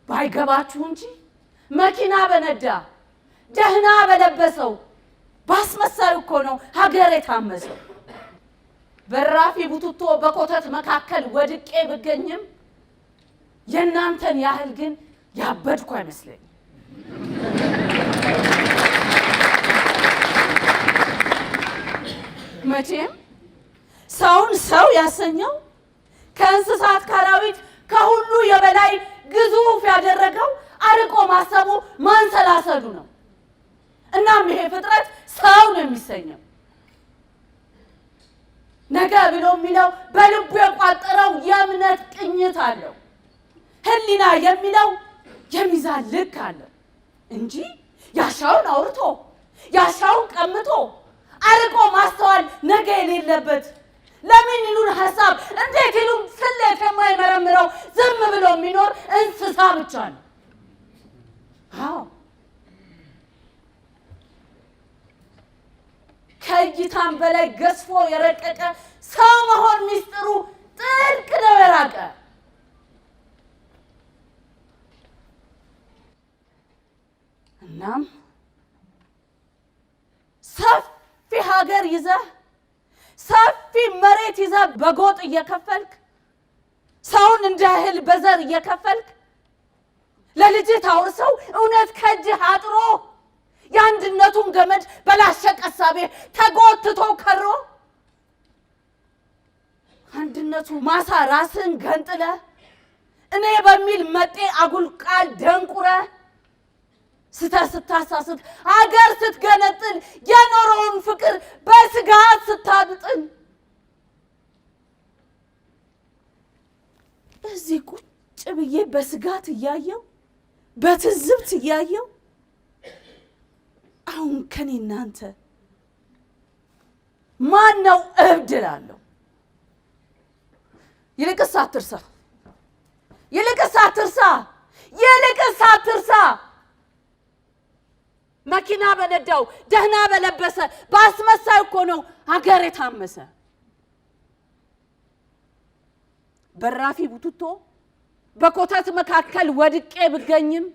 ባይገባችሁ እንጂ መኪና በነዳ ደህና በለበሰው ባስመሳዩ እኮ ነው ሀገር የታመሰው። በራፊ ቡትቶ በኮተት መካከል ወድቄ ብገኝም የእናንተን ያህል ግን ያበድኩ አይመስለኝም። መቼም ሰውን ሰው ያሰኘው ከእንስሳት ካራዊት ከሁሉ የበላይ ግዙፍ ያደረገው አርቆ ማሰቡ ማንሰላሰሉ ነው። እናም ይሄ ፍጥረት ሰው ነው የሚሰኘው። ነገ ብሎ የሚለው በልቡ የቋጠረው የእምነት ቅኝት አለው። ህሊና የሚለው የሚዛን ልክ አለው እንጂ ያሻውን አውርቶ ያሻውን ቀምቶ አርቆ ማስተዋል ነገ የሌለበት ለምን ይሉን ሐሳብ እንዴት ይሉን ስሌት የማይመረምረው ዝም ብሎ የሚኖር እንስሳ ብቻ ነው። አዎ ከእይታም በላይ ገዝፎ የረቀቀ ሰው መሆን ሚስጥሩ ጥልቅ ነው የራቀ። እናም ሰፊ ሀገር ይዘህ ሰፊ መሬት ይዘህ በጎጥ እየከፈልክ ሰውን እንደ እህል በዘር እየከፈልክ ለልጅህ ታውርሰው እውነት ከእጅህ አጥሮ የአንድነቱን ገመድ በላሸቀ ሐሳቤ ተጎትቶ ከሮ አንድነቱ ማሳ ራስን ገንጥለ እኔ በሚል መጤ አጉል ቃል ደንቁረ ስታሳስት አገር ስትገነጥል የኖረውን ፍቅር በስጋት ስታጥጥን እዚህ ቁጭ ብዬ በስጋት እያየው በትዝብት እያየው አሁን ከኔ እናንተ ማን ነው እብድ እላለሁ? ይልቅስ አትርሳ መኪና በነዳው ደህና በለበሰ ባስመሳይ እኮ ነው ሀገር የታመሰ በራፊ ቡትቶ በኮተት መካከል ወድቄ ብገኝም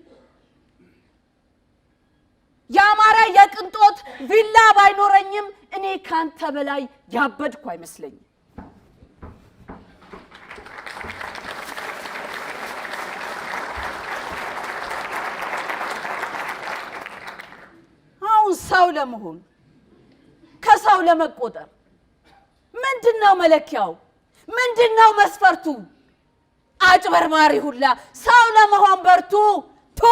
ያማረ የቅንጦት ቪላ ባይኖረኝም እኔ ካንተ በላይ ያበድኩ አይመስለኝም። አሁን ሰው ለመሆን ከሰው ለመቆጠር ምንድነው መለኪያው? ምንድነው መስፈርቱ? አጭበርባሪ ሁላ ሰው ለመሆን በርቱ ቱ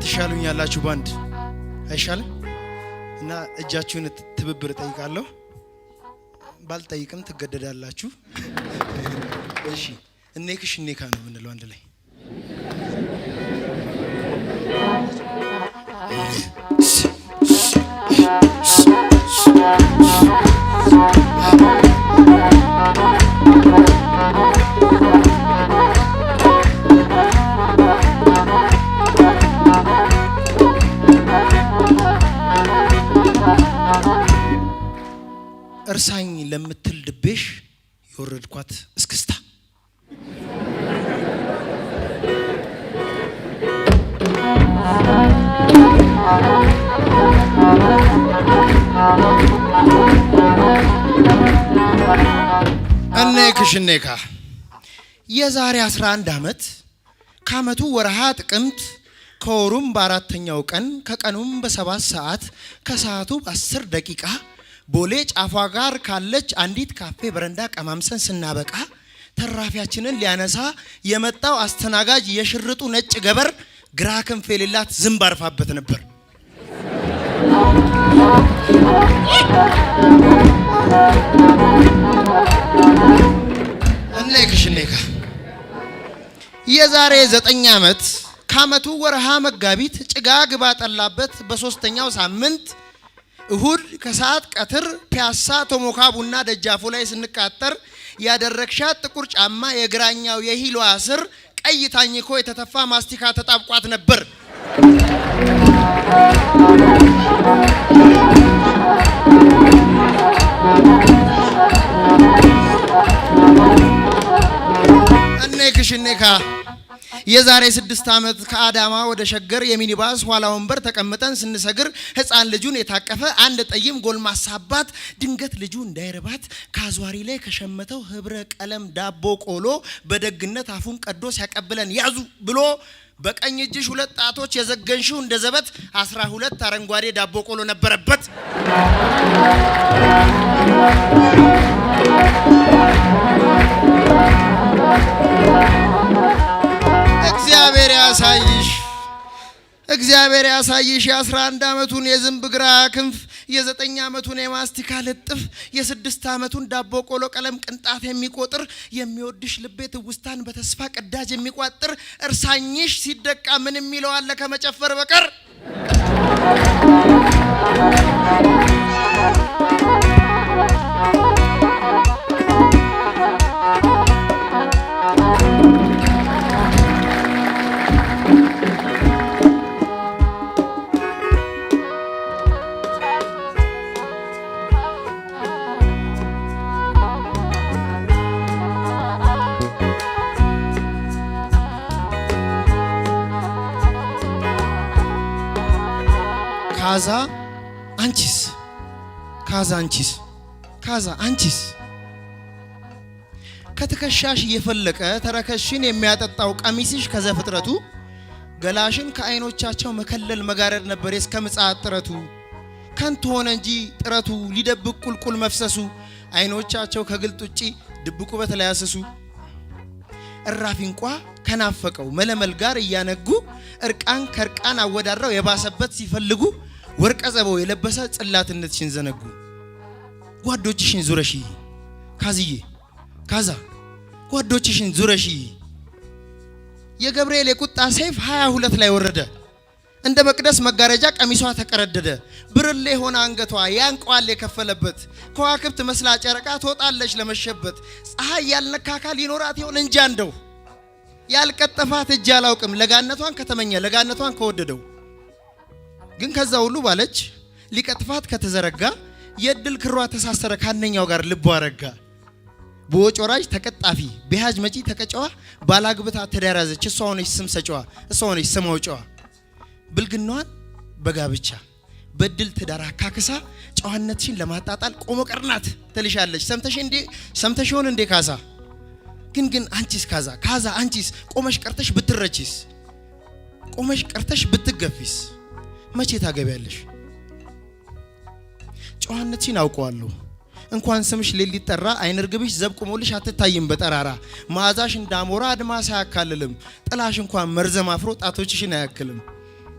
ትሻሉኛላችሁ ባንድ አይሻልም? እና እጃችሁን ትብብር ጠይቃለሁ። ባልጠይቅም ትገደዳላችሁ። እሺ እኔክሽ እኔካ ነው የምንለው አንድ ላይ እርሳኝ ለምትል ድቤሽ የወረድኳት እስክስታ እኔካ የዛሬ 11 ዓመት ከዓመቱ ወርሃ ጥቅምት ከወሩም በአራተኛው ቀን ከቀኑም በ7 ሰዓት ከሰዓቱ በ10 ደቂቃ ቦሌ ጫፏ ጋር ካለች አንዲት ካፌ በረንዳ ቀማምሰን ስናበቃ ተራፊያችንን ሊያነሳ የመጣው አስተናጋጅ የሽርጡ ነጭ ገበር ግራ ክንፍ የሌላት ዝንብ አርፋበት ነበር። እኔካ የዛሬ 9 ዓመት ከዓመቱ ወርሃ መጋቢት ጭጋግ ባጠላበት በ3ኛው ሳምንት እሁድ ከሰዓት ቀትር ፒያሳ ቶሞካ ቡና ደጃፉ ላይ ስንቃጠር ያደረግሻት ጥቁር ጫማ የግራኛው የሂሏ ስር ቀይ ታኝኮ የተተፋ ማስቲካ ተጣብቋት ነበር። እኔካ የዛሬ 6 ዓመት ከአዳማ ወደ ሸገር የሚኒባስ ኋላ ወንበር ተቀምጠን ስንሰግር ህፃን ልጁን የታቀፈ አንድ ጠይም ጎልማሳ አባት ድንገት ልጁ እንዳይረባት ካዟሪ ላይ ከሸመተው ህብረ ቀለም ዳቦ ቆሎ በደግነት አፉን ቀዶ ሲያቀብለን ያዙ ብሎ በቀኝ እጅሽ 2 ጣቶች የዘገንሽው እንደ ዘበት 12 አረንጓዴ ዳቦ ቆሎ ነበረበት። እግዚአብሔር ያሳይሽ የ11 ዓመቱን የዝንብ ግራ ክንፍ የ9 ዓመቱን የማስቲካ ልጥፍ የ6 ዓመቱን ዳቦ ቆሎ ቀለም ቅንጣት የሚቆጥር የሚወድሽ ልቤ ትውስታን በተስፋ ቅዳጅ የሚቋጥር እርሳኝሽ ሲደቃ ምን የሚለው አለ ከመጨፈር በቀር ካዛ አንቺስ ካዛ አንቺስ ካዛ አንቺስ ከትከሻሽ እየፈለቀ ተረከሽን የሚያጠጣው ቀሚስሽ ከዘፍጥረቱ ገላሽን ከአይኖቻቸው መከለል መጋረድ ነበር እስከ ምጽአት ጥረቱ ከንቱ ሆነ እንጂ ጥረቱ ሊደብቅ ቁልቁል መፍሰሱ አይኖቻቸው ከግልጥ ውጪ ድብቁ በተለያሰሱ እራፊ እንኳ ከናፈቀው መለመል ጋር እያነጉ እርቃን ከርቃን አወዳድረው የባሰበት ሲፈልጉ ወርቀ ዘበው የለበሰ ጽላትነትሽን ዘነጉ ጓዶችሽን ዙረሺ ካዝዬ ካዛ ጓዶችሽን ዙረሺ የገብርኤል የቁጣ ሰይፍ 22 ላይ ወረደ እንደ መቅደስ መጋረጃ ቀሚሷ ተቀረደደ ብርሌ ሆነ አንገቷ ያንቋል የከፈለበት ከዋክብት መስላ ጨረቃ ትወጣለች ለመሸበት ፀሐይ ያልነካካል ይኖራት ይሆን እንጃ እንደው ያልቀጠፋት እጅ አላውቅም ለጋነቷን ከተመኘ ለጋነቷን ከወደደው ግን ከዛ ሁሉ ባለች ሊቀጥፋት ከተዘረጋ የድል ክሯ ተሳሰረ ካንኛው ጋር ልቧ አረጋ በወጮራጅ ተቀጣፊ በሃጅ መጪ ተቀጨዋ ባላግብታ ተዳራዘች እሷ ሆነች ስም ሰጨዋ እሷ ሆነች ስም አውጨዋ ብልግናዋን በጋብቻ በድል ትዳር አካክሳ ጨዋነትሽን ለማጣጣል ቆሞ ቀርናት ትልሻለች ሰምተሽ ሆነ እንዴ ካዛ ግን አንቺስ ካዛ አንቺስ ቆመሽ ቀርተሽ ብትረቺስ ቆመሽ ቀርተሽ ብትገፊስ መቼ ታገቢያለሽ ጨዋነትሽን አውቀዋለሁ እንኳን ስምሽ ሌሊት ጠራ አይንርግብሽ ዘብቁሞልሽ አትታይም በጠራራ ማዛሽ እንዳሞራ አድማስ አያካልልም ጥላሽ እንኳን መርዘም አፍሮ ጣቶችሽን አያክልም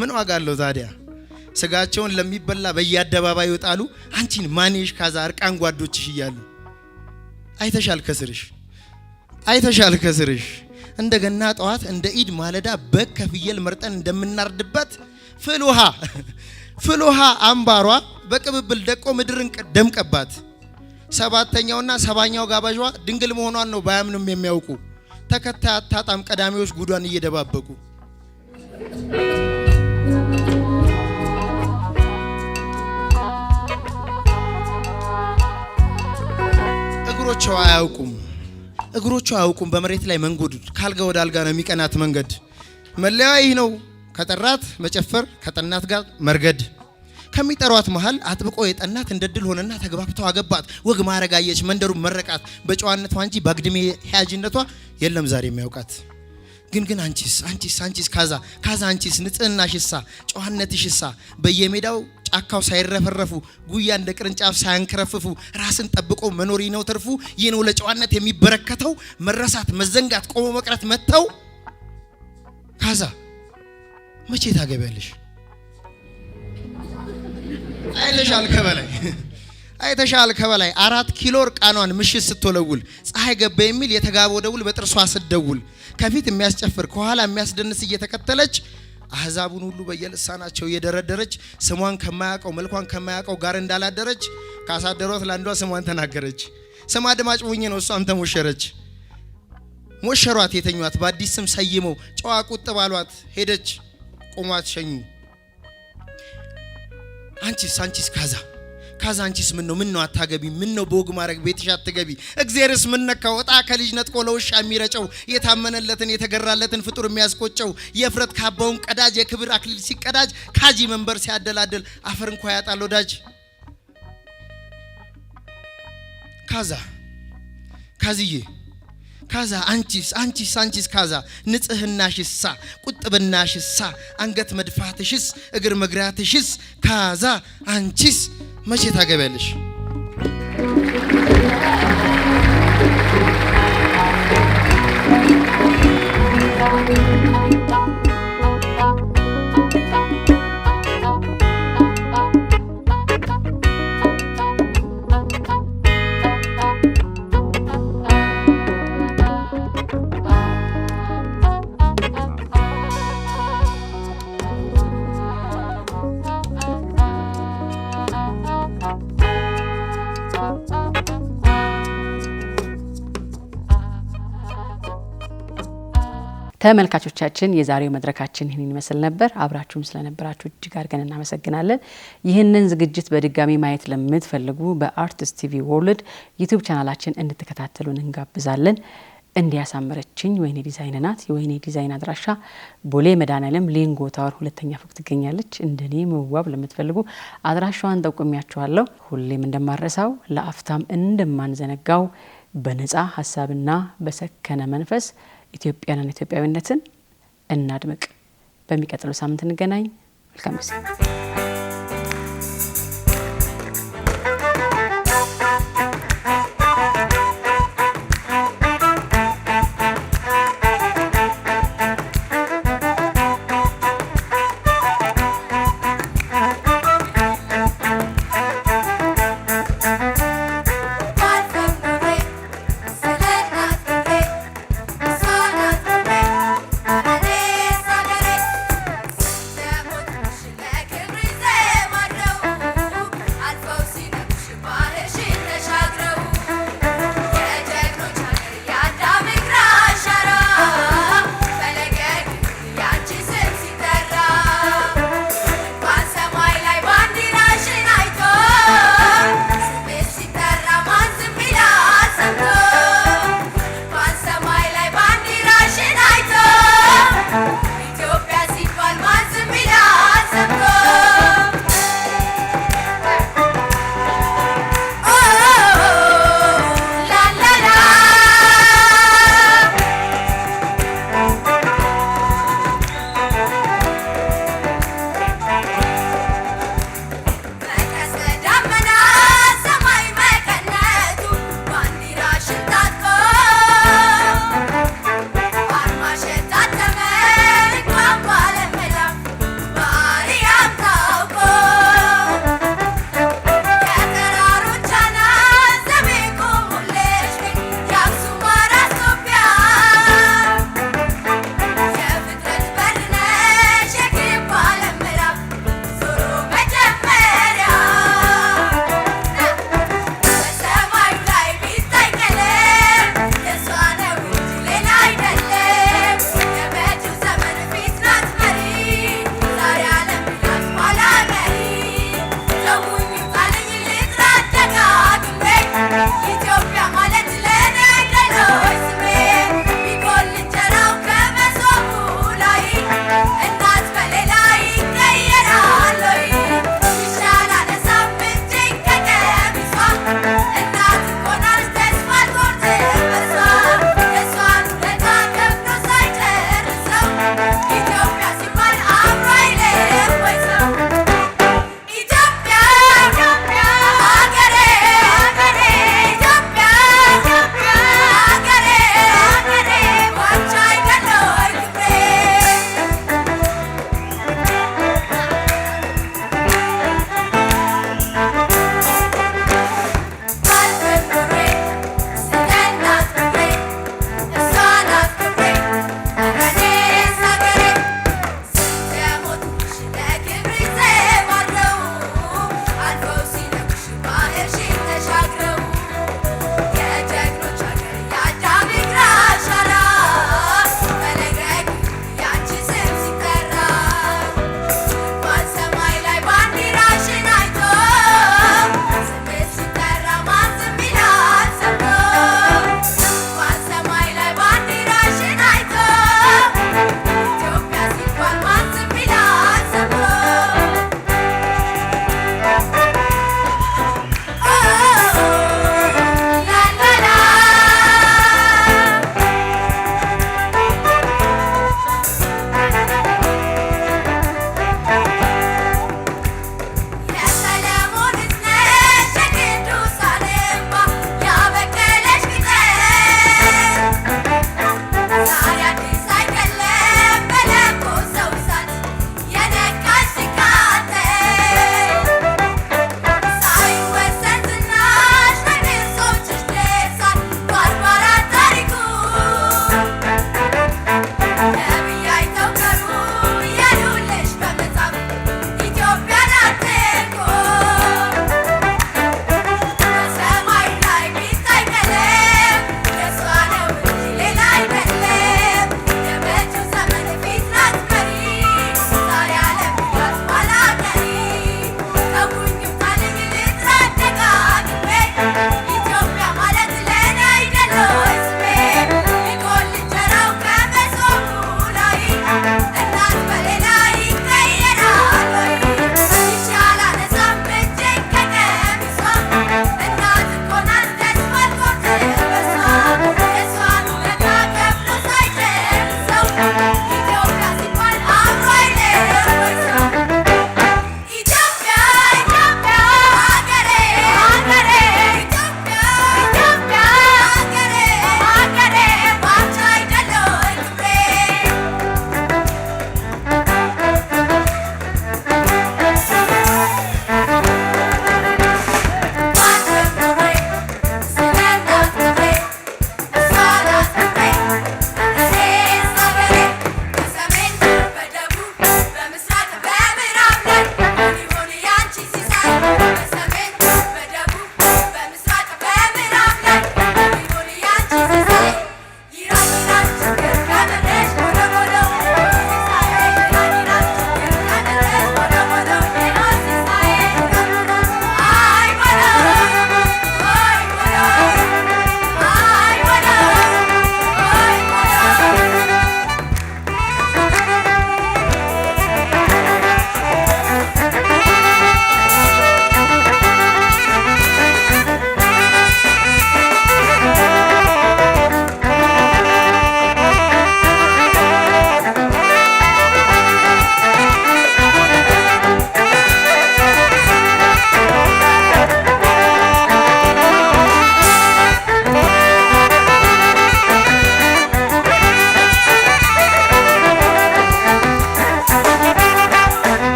ምን ዋጋ አለው ታዲያ ስጋቸውን ለሚበላ በየአደባባዩ ጣሉ አንቺን ማንሽ ካዛ አርቃን ጓዶችሽ ይያሉ አይተሻል ከስርሽ እንደገና ጠዋት እንደ ኢድ ማለዳ በግ ከፍየል መርጠን እንደምናርድበት ፍልውሃ አምባሯ በቅብብል ደቆ ምድርን ደምቀባት ሰባተኛውና ሰባኛው ጋባዥዋ ድንግል መሆኗን ነው ባያምኑም የሚያውቁ ተከታይ አታጣም ቀዳሚዎች ጉዷን እየደባበቁ እግሮቿ አያውቁም በመሬት ላይ መንጎድ ካልጋ ወደ አልጋ ነው የሚቀናት መንገድ መለያ ይህ ነው ከጠራት መጨፈር ከጠናት ጋር መርገድ ከሚጠሯት መሃል አጥብቆ የጠናት እንደድል ሆነና ተግባብተው አገባት ወግ ማረጋየች መንደሩ መረቃት በጨዋነቷ እንጂ ባግድሜ ሐያጅነቷ የለም ዛሬ የሚያውቃት ግን አንቺስ ካዛ አንቺስ ንጽህናሽሳ ጨዋነትሽሳ በየሜዳው ጫካው ሳይረፈረፉ ጉያ እንደ ቅርንጫፍ ሳያንከረፍፉ ራስን ጠብቆ መኖሪ ነው ተርፉ ይህ ነው ለጨዋነት የሚበረከተው መረሳት መዘንጋት ቆሞ መቅረት መተው ካዛ መቼ ታገቢያለሽ አይተሻል ከበላይ 4 ኪሎ እርቃኗን ምሽት ስትወለውል ፀሐይ ገባ የሚል የተጋበው ደውል በጥርሷ ስትደውል ከፊት የሚያስጨፍር ከኋላ የሚያስደንስ እየተከተለች አህዛቡን ሁሉ በየልሳናቸው እየደረደረች ስሟን ከማያቀው መልኳን ከማያቀው ጋር እንዳላደረች ካሳደሯት ለአንዷ ስሟን ተናገረች ስማ አድማጭ ሆኜ ነው እሷም ተሞሸረች ሞሸሯት የተኛት በአዲስ ስም ሰይመው ጨዋ ቁጥብ አሏት ሄደች ቆሟት ሸኙ አንቺስ ካዛ አንቺስ ምን ነው አታገቢ ምን ነው በወግ ማረግ ቤትሽ አትገቢ እግዚአብሔርስ ምን ነካው እጣ ከልጅ ነጥቆ ለውሻ የሚረጨው የታመነለትን የተገራለትን ፍጡር የሚያስቆጨው የፍረት ካባውን ቀዳጅ የክብር አክሊል ሲቀዳጅ ካጂ መንበር ሲያደላደል አፈር እንኳን ያጣል ወዳጅ ካዛ አንቺስ ካዛ ንጽህናሽሳ ቁጥብናሽሳ አንገት መድፋትሽስ እግር መግራትሽስ ካዛ አንቺስ መቼ ታገቢያለሽ ተመልካቾቻችን የዛሬው መድረካችን ይህንን ይመስል ነበር አብራችሁም ስለነበራችሁ እጅግ አድርገን እናመሰግናለን ይህንን ዝግጅት በድጋሚ ማየት ለምትፈልጉ በአርቲስት ቲቪ ወርልድ ዩቲዩብ ቻናላችን እንድትከታተሉን እንጋብዛለን እንዲያሳመረችኝ ወይኔ ዲዛይን ናት። የወይኔ ዲዛይን አድራሻ ቦሌ መድኃኔዓለም ሌንጎ ታወር 2ኛ ፎቅ ትገኛለች። እንደኔ መዋብ ለምትፈልጉ አድራሻዋን ጠቁሚያችኋለሁ። ሁሌም እንደማረሳው ለአፍታም እንደማንዘነጋው በነፃ ሀሳብና በሰከነ መንፈስ ኢትዮጵያንና ኢትዮጵያዊነትን እናድምቅ። በሚቀጥለው ሳምንት እንገናኝ። መልካም ጊዜ።